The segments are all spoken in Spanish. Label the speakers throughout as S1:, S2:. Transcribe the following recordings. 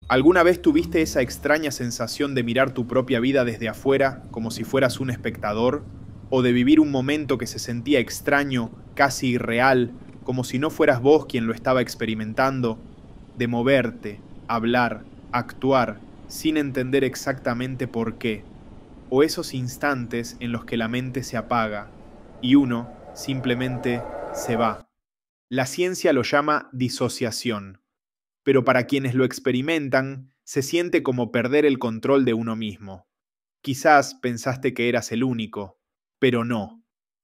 S1: ¿Alguna vez tuviste esa extraña sensación de mirar tu propia vida desde afuera como si fueras un espectador? ¿O de vivir un momento que se sentía extraño, casi irreal, como si no fueras vos quien lo estaba experimentando? De moverte, hablar, actuar, sin entender exactamente por qué. O esos instantes en los que la mente se apaga y uno simplemente se va. La ciencia lo llama disociación, pero para quienes lo experimentan, se siente como perder el control de uno mismo. Quizás pensaste que eras el único, pero no.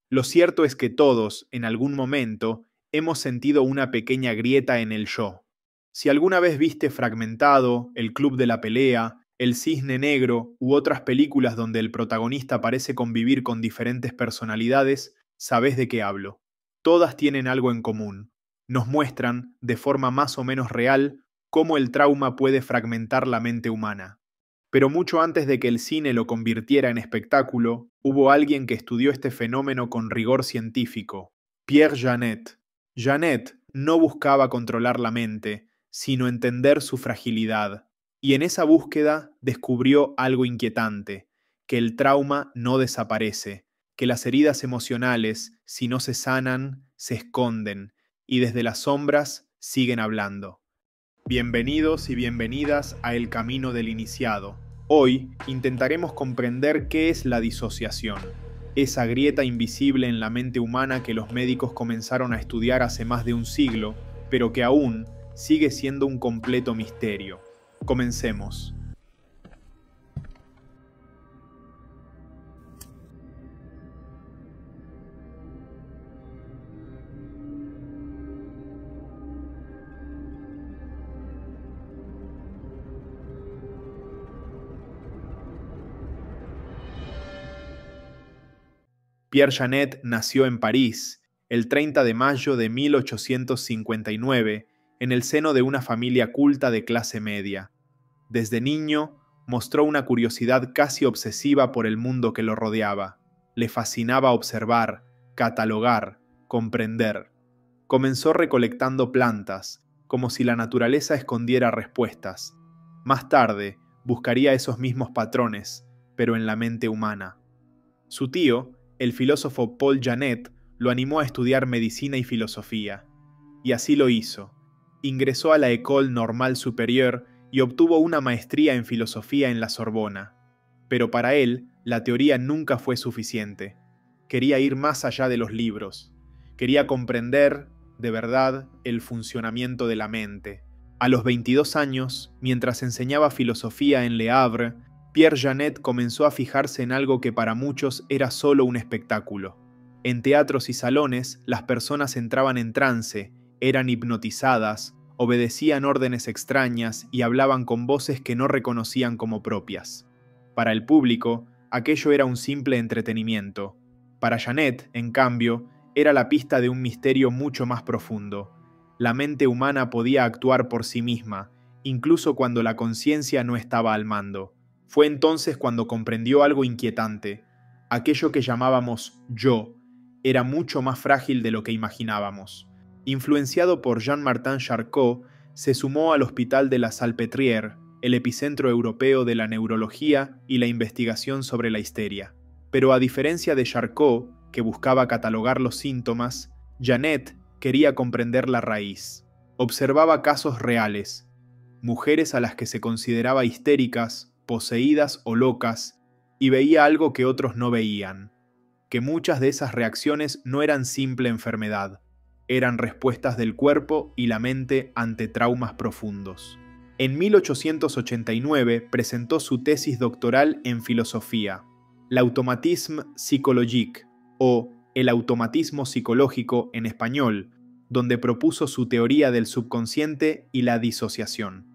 S1: Lo cierto es que todos, en algún momento, hemos sentido una pequeña grieta en el yo. Si alguna vez viste Fragmentado, El Club de la Pelea, El Cisne Negro u otras películas donde el protagonista parece convivir con diferentes personalidades, sabés de qué hablo. Todas tienen algo en común. Nos muestran, de forma más o menos real, cómo el trauma puede fragmentar la mente humana. Pero mucho antes de que el cine lo convirtiera en espectáculo, hubo alguien que estudió este fenómeno con rigor científico: Pierre Janet. Janet no buscaba controlar la mente, sino entender su fragilidad. Y en esa búsqueda descubrió algo inquietante: que el trauma no desaparece, que las heridas emocionales, si no se sanan, se esconden, y desde las sombras siguen hablando. Bienvenidos y bienvenidas a El Camino del Iniciado. Hoy intentaremos comprender qué es la disociación, esa grieta invisible en la mente humana que los médicos comenzaron a estudiar hace más de un siglo, pero que aún sigue siendo un completo misterio. Comencemos. Pierre Janet nació en París el 30 de mayo de 1859 en el seno de una familia culta de clase media. Desde niño mostró una curiosidad casi obsesiva por el mundo que lo rodeaba. Le fascinaba observar, catalogar, comprender. Comenzó recolectando plantas, como si la naturaleza escondiera respuestas. Más tarde buscaría esos mismos patrones, pero en la mente humana. Su tío, el filósofo Paul Janet, lo animó a estudiar medicina y filosofía. Y así lo hizo. Ingresó a la École Normale Supérieure y obtuvo una maestría en filosofía en la Sorbona. Pero para él, la teoría nunca fue suficiente. Quería ir más allá de los libros. Quería comprender, de verdad, el funcionamiento de la mente. A los 22 años, mientras enseñaba filosofía en Le Havre, Pierre Janet comenzó a fijarse en algo que para muchos era solo un espectáculo. En teatros y salones, las personas entraban en trance, eran hipnotizadas, obedecían órdenes extrañas y hablaban con voces que no reconocían como propias. Para el público, aquello era un simple entretenimiento. Para Janet, en cambio, era la pista de un misterio mucho más profundo. La mente humana podía actuar por sí misma, incluso cuando la conciencia no estaba al mando. Fue entonces cuando comprendió algo inquietante. Aquello que llamábamos yo era mucho más frágil de lo que imaginábamos. Influenciado por Jean-Martin Charcot, se sumó al Hospital de la Salpêtrière, el epicentro europeo de la neurología y la investigación sobre la histeria. Pero a diferencia de Charcot, que buscaba catalogar los síntomas, Janet quería comprender la raíz. Observaba casos reales, mujeres a las que se consideraba histéricas, poseídas o locas, y veía algo que otros no veían, que muchas de esas reacciones no eran simple enfermedad, eran respuestas del cuerpo y la mente ante traumas profundos. En 1889 presentó su tesis doctoral en filosofía, L'automatisme psychologique, o El automatismo psicológico en español, donde propuso su teoría del subconsciente y la disociación.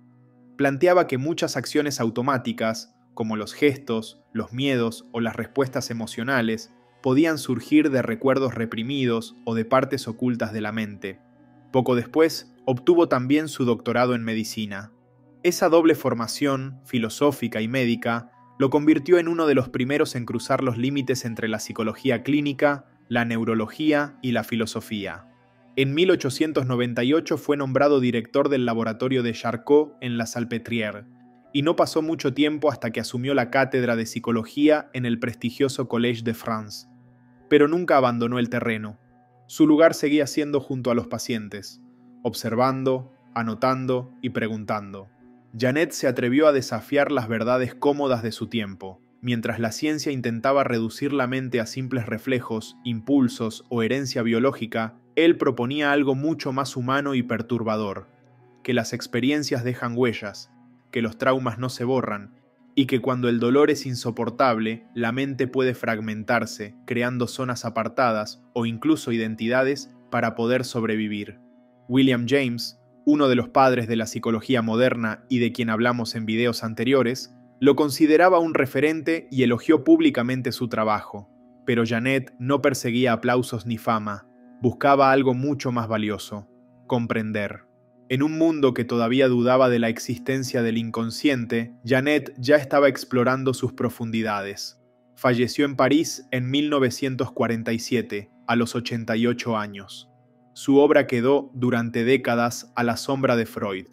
S1: Planteaba que muchas acciones automáticas, como los gestos, los miedos o las respuestas emocionales, podían surgir de recuerdos reprimidos o de partes ocultas de la mente. Poco después, obtuvo también su doctorado en medicina. Esa doble formación, filosófica y médica, lo convirtió en uno de los primeros en cruzar los límites entre la psicología clínica, la neurología y la filosofía. En 1898 fue nombrado director del laboratorio de Charcot en la Salpêtrière, y no pasó mucho tiempo hasta que asumió la cátedra de psicología en el prestigioso Collège de France. Pero nunca abandonó el terreno. Su lugar seguía siendo junto a los pacientes, observando, anotando y preguntando. Janet se atrevió a desafiar las verdades cómodas de su tiempo. Mientras la ciencia intentaba reducir la mente a simples reflejos, impulsos o herencia biológica, él proponía algo mucho más humano y perturbador: que las experiencias dejan huellas, que los traumas no se borran, y que cuando el dolor es insoportable, la mente puede fragmentarse, creando zonas apartadas o incluso identidades para poder sobrevivir. William James, uno de los padres de la psicología moderna y de quien hablamos en videos anteriores, lo consideraba un referente y elogió públicamente su trabajo. Pero Janet no perseguía aplausos ni fama, buscaba algo mucho más valioso: comprender. En un mundo que todavía dudaba de la existencia del inconsciente, Janet ya estaba explorando sus profundidades. Falleció en París en 1947, a los 88 años. Su obra quedó durante décadas a la sombra de Freud,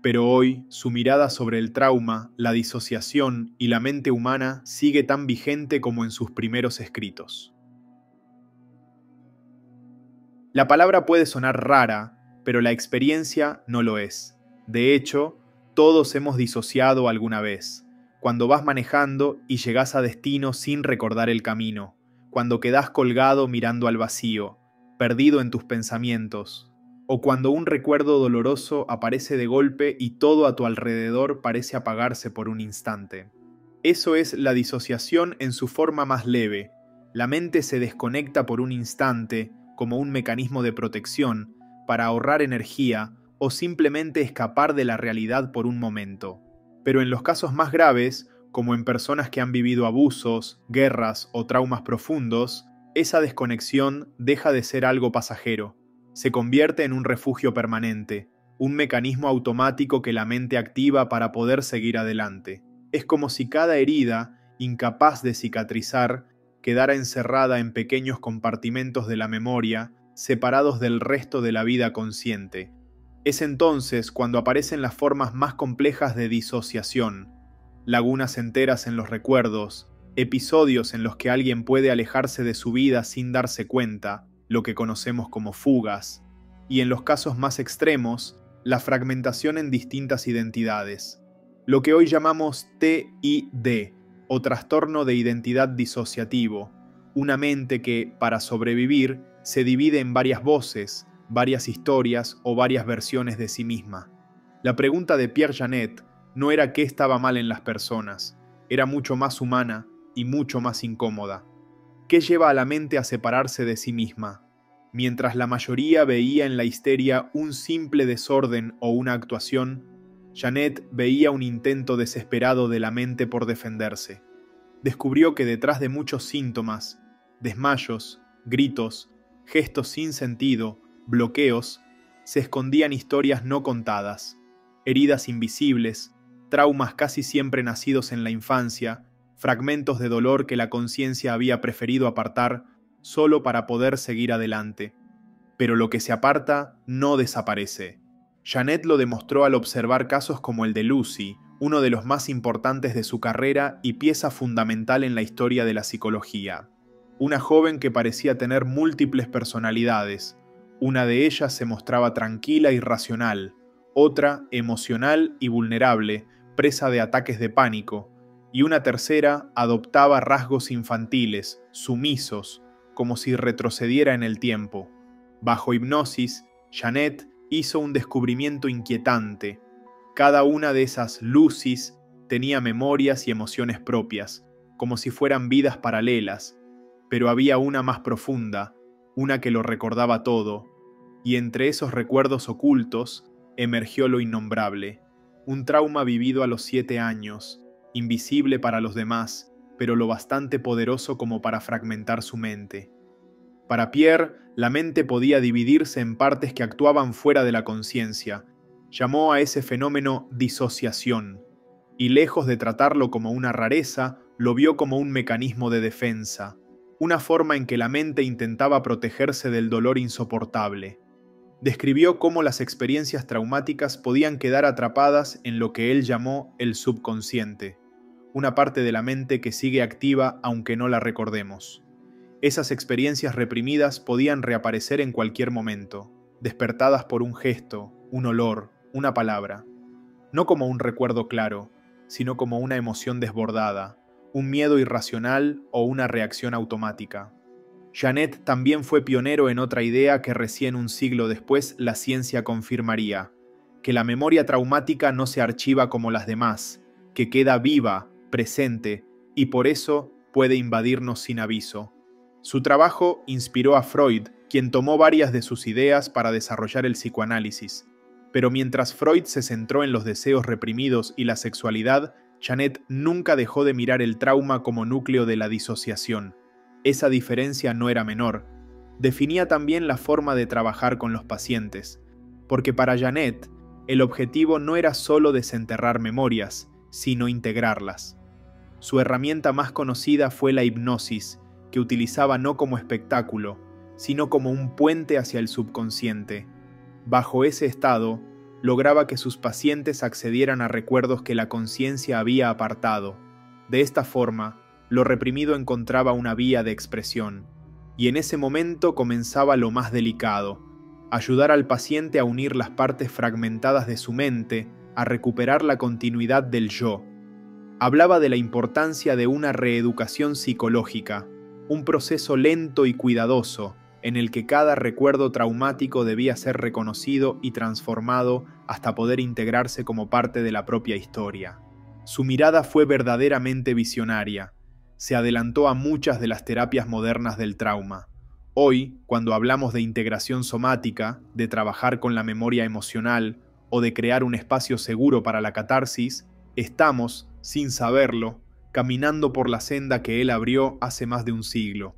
S1: pero hoy su mirada sobre el trauma, la disociación y la mente humana sigue tan vigente como en sus primeros escritos. La palabra puede sonar rara, pero la experiencia no lo es. De hecho, todos hemos disociado alguna vez. Cuando vas manejando y llegás a destino sin recordar el camino. Cuando quedás colgado mirando al vacío, perdido en tus pensamientos. O cuando un recuerdo doloroso aparece de golpe y todo a tu alrededor parece apagarse por un instante. Eso es la disociación en su forma más leve. La mente se desconecta por un instante, como un mecanismo de protección, para ahorrar energía o simplemente escapar de la realidad por un momento. Pero en los casos más graves, como en personas que han vivido abusos, guerras o traumas profundos, esa desconexión deja de ser algo pasajero. Se convierte en un refugio permanente, un mecanismo automático que la mente activa para poder seguir adelante. Es como si cada herida, incapaz de cicatrizar, quedara encerrada en pequeños compartimentos de la memoria, separados del resto de la vida consciente. Es entonces cuando aparecen las formas más complejas de disociación: lagunas enteras en los recuerdos, episodios en los que alguien puede alejarse de su vida sin darse cuenta, lo que conocemos como fugas, y en los casos más extremos, la fragmentación en distintas identidades, lo que hoy llamamos TID, o trastorno de identidad disociativo, una mente que, para sobrevivir, se divide en varias voces, varias historias o varias versiones de sí misma. La pregunta de Pierre Janet no era qué estaba mal en las personas, era mucho más humana y mucho más incómoda. ¿Qué lleva a la mente a separarse de sí misma? Mientras la mayoría veía en la histeria un simple desorden o una actuación, Janet veía un intento desesperado de la mente por defenderse. Descubrió que detrás de muchos síntomas, desmayos, gritos, gestos sin sentido, bloqueos, se escondían historias no contadas, heridas invisibles, traumas casi siempre nacidos en la infancia, fragmentos de dolor que la conciencia había preferido apartar solo para poder seguir adelante. Pero lo que se aparta no desaparece. Janet lo demostró al observar casos como el de Lucy, uno de los más importantes de su carrera y pieza fundamental en la historia de la psicología. Una joven que parecía tener múltiples personalidades. Una de ellas se mostraba tranquila y racional, otra emocional y vulnerable, presa de ataques de pánico, y una tercera adoptaba rasgos infantiles, sumisos, como si retrocediera en el tiempo. Bajo hipnosis, Janet hizo un descubrimiento inquietante. Cada una de esas Lucys tenía memorias y emociones propias, como si fueran vidas paralelas, pero había una más profunda, una que lo recordaba todo, y entre esos recuerdos ocultos emergió lo innombrable, un trauma vivido a los 7 años, invisible para los demás, pero lo bastante poderoso como para fragmentar su mente. Para Pierre, la mente podía dividirse en partes que actuaban fuera de la conciencia. Llamó a ese fenómeno disociación, y lejos de tratarlo como una rareza, lo vio como un mecanismo de defensa, una forma en que la mente intentaba protegerse del dolor insoportable. Describió cómo las experiencias traumáticas podían quedar atrapadas en lo que él llamó el subconsciente, una parte de la mente que sigue activa aunque no la recordemos. Esas experiencias reprimidas podían reaparecer en cualquier momento, despertadas por un gesto, un olor, una palabra. No como un recuerdo claro, sino como una emoción desbordada, un miedo irracional o una reacción automática. Janet también fue pionero en otra idea que recién un siglo después la ciencia confirmaría, que la memoria traumática no se archiva como las demás, que queda viva, presente, y por eso puede invadirnos sin aviso. Su trabajo inspiró a Freud, quien tomó varias de sus ideas para desarrollar el psicoanálisis. Pero mientras Freud se centró en los deseos reprimidos y la sexualidad, Janet nunca dejó de mirar el trauma como núcleo de la disociación. Esa diferencia no era menor. Definía también la forma de trabajar con los pacientes, porque para Janet, el objetivo no era solo desenterrar memorias, sino integrarlas. Su herramienta más conocida fue la hipnosis, que utilizaba no como espectáculo, sino como un puente hacia el subconsciente. Bajo ese estado, lograba que sus pacientes accedieran a recuerdos que la conciencia había apartado. De esta forma, lo reprimido encontraba una vía de expresión, y en ese momento comenzaba lo más delicado: ayudar al paciente a unir las partes fragmentadas de su mente, a recuperar la continuidad del yo. Hablaba de la importancia de una reeducación psicológica, un proceso lento y cuidadoso, en el que cada recuerdo traumático debía ser reconocido y transformado hasta poder integrarse como parte de la propia historia. Su mirada fue verdaderamente visionaria. Se adelantó a muchas de las terapias modernas del trauma. Hoy, cuando hablamos de integración somática, de trabajar con la memoria emocional o de crear un espacio seguro para la catarsis, estamos, sin saberlo, caminando por la senda que él abrió hace más de un siglo.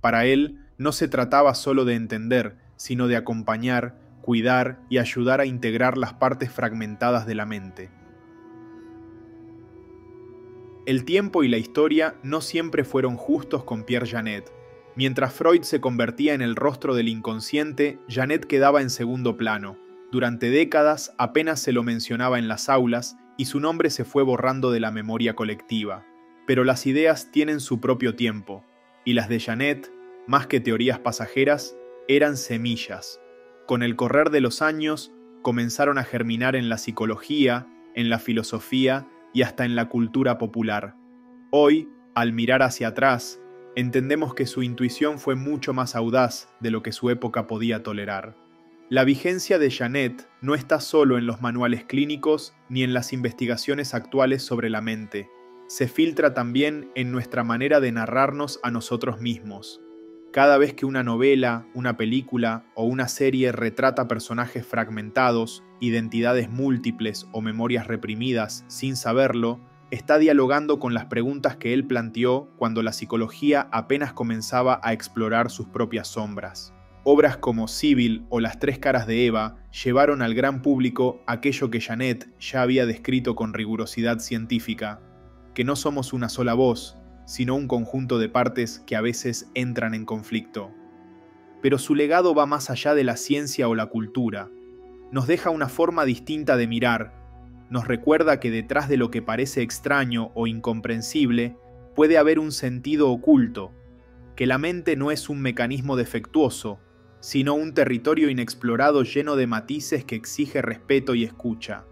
S1: Para él, no se trataba solo de entender, sino de acompañar, cuidar y ayudar a integrar las partes fragmentadas de la mente. El tiempo y la historia no siempre fueron justos con Pierre Janet. Mientras Freud se convertía en el rostro del inconsciente, Janet quedaba en segundo plano. Durante décadas apenas se lo mencionaba en las aulas y su nombre se fue borrando de la memoria colectiva. Pero las ideas tienen su propio tiempo, y las de Janet, más que teorías pasajeras, eran semillas. Con el correr de los años, comenzaron a germinar en la psicología, en la filosofía y hasta en la cultura popular. Hoy, al mirar hacia atrás, entendemos que su intuición fue mucho más audaz de lo que su época podía tolerar. La vigencia de Janet no está solo en los manuales clínicos ni en las investigaciones actuales sobre la mente. Se filtra también en nuestra manera de narrarnos a nosotros mismos. Cada vez que una novela, una película o una serie retrata personajes fragmentados, identidades múltiples o memorias reprimidas sin saberlo, está dialogando con las preguntas que él planteó cuando la psicología apenas comenzaba a explorar sus propias sombras. Obras como Sibyl o Las tres caras de Eva llevaron al gran público aquello que Janet ya había descrito con rigurosidad científica: que no somos una sola voz, sino un conjunto de partes que a veces entran en conflicto. Pero su legado va más allá de la ciencia o la cultura. Nos deja una forma distinta de mirar. Nos recuerda que detrás de lo que parece extraño o incomprensible puede haber un sentido oculto, que la mente no es un mecanismo defectuoso, sino un territorio inexplorado lleno de matices que exige respeto y escucha.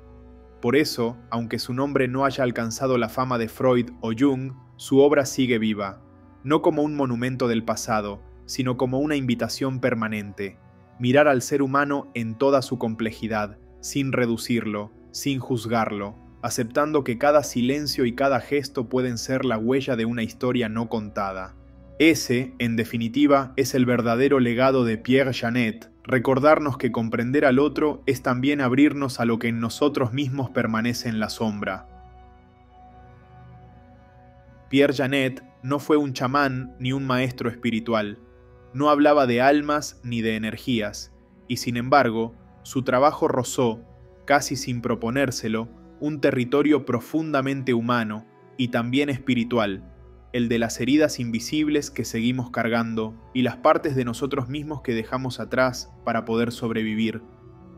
S1: Por eso, aunque su nombre no haya alcanzado la fama de Freud o Jung, su obra sigue viva, no como un monumento del pasado, sino como una invitación permanente: mirar al ser humano en toda su complejidad, sin reducirlo, sin juzgarlo, aceptando que cada silencio y cada gesto pueden ser la huella de una historia no contada. Ese, en definitiva, es el verdadero legado de Pierre Janet: recordarnos que comprender al otro es también abrirnos a lo que en nosotros mismos permanece en la sombra. Pierre Janet no fue un chamán ni un maestro espiritual. No hablaba de almas ni de energías, y sin embargo, su trabajo rozó, casi sin proponérselo, un territorio profundamente humano y también espiritual. el de las heridas invisibles que seguimos cargando y las partes de nosotros mismos que dejamos atrás para poder sobrevivir.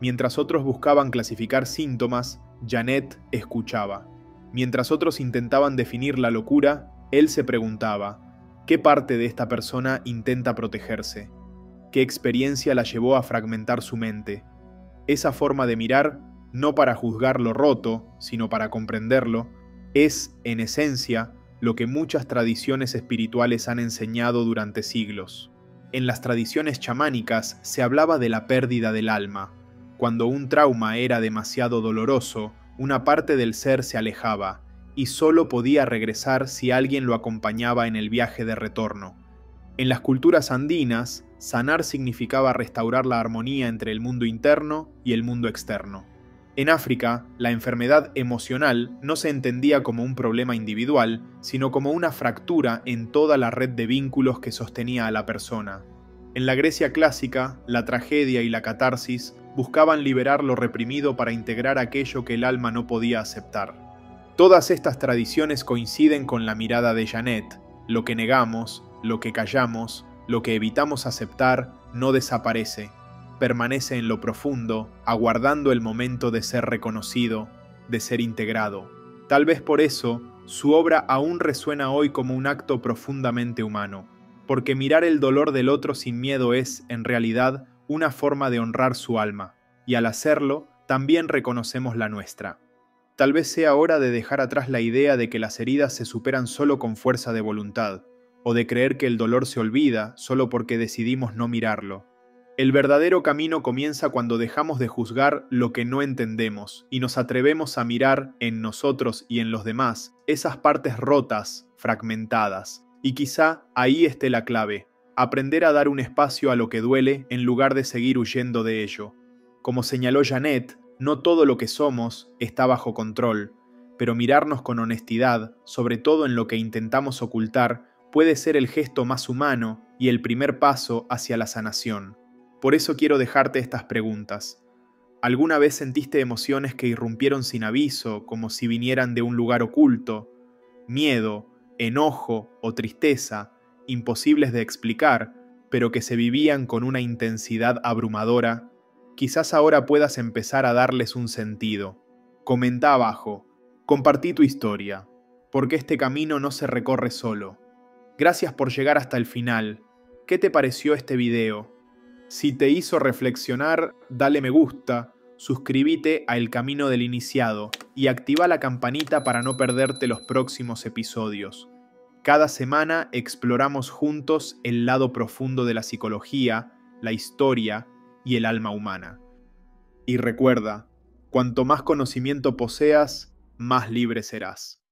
S1: Mientras otros buscaban clasificar síntomas, Janet escuchaba. Mientras otros intentaban definir la locura, él se preguntaba, ¿qué parte de esta persona intenta protegerse? ¿Qué experiencia la llevó a fragmentar su mente? Esa forma de mirar, no para juzgar lo roto, sino para comprenderlo, es, en esencia, lo que muchas tradiciones espirituales han enseñado durante siglos. En las tradiciones chamánicas se hablaba de la pérdida del alma. Cuando un trauma era demasiado doloroso, una parte del ser se alejaba, y solo podía regresar si alguien lo acompañaba en el viaje de retorno. En las culturas andinas, sanar significaba restaurar la armonía entre el mundo interno y el mundo externo. En África, la enfermedad emocional no se entendía como un problema individual, sino como una fractura en toda la red de vínculos que sostenía a la persona. En la Grecia clásica, la tragedia y la catarsis buscaban liberar lo reprimido para integrar aquello que el alma no podía aceptar. Todas estas tradiciones coinciden con la mirada de Janet: lo que negamos, lo que callamos, lo que evitamos aceptar, no desaparece. Permanece en lo profundo, aguardando el momento de ser reconocido, de ser integrado. Tal vez por eso, su obra aún resuena hoy como un acto profundamente humano, porque mirar el dolor del otro sin miedo es, en realidad, una forma de honrar su alma, y al hacerlo, también reconocemos la nuestra. Tal vez sea hora de dejar atrás la idea de que las heridas se superan solo con fuerza de voluntad, o de creer que el dolor se olvida solo porque decidimos no mirarlo. El verdadero camino comienza cuando dejamos de juzgar lo que no entendemos y nos atrevemos a mirar en nosotros y en los demás esas partes rotas, fragmentadas. Y quizá ahí esté la clave: aprender a dar un espacio a lo que duele en lugar de seguir huyendo de ello. Como señaló Janet, no todo lo que somos está bajo control, pero mirarnos con honestidad, sobre todo en lo que intentamos ocultar, puede ser el gesto más humano y el primer paso hacia la sanación. Por eso quiero dejarte estas preguntas. ¿Alguna vez sentiste emociones que irrumpieron sin aviso, como si vinieran de un lugar oculto? Miedo, enojo o tristeza, imposibles de explicar, pero que se vivían con una intensidad abrumadora. Quizás ahora puedas empezar a darles un sentido. Comenta abajo, compartí tu historia, porque este camino no se recorre solo. Gracias por llegar hasta el final. ¿Qué te pareció este video? Si te hizo reflexionar, dale me gusta, suscríbete a El Camino del Iniciado y activa la campanita para no perderte los próximos episodios. Cada semana exploramos juntos el lado profundo de la psicología, la historia y el alma humana. Y recuerda, cuanto más conocimiento poseas, más libre serás.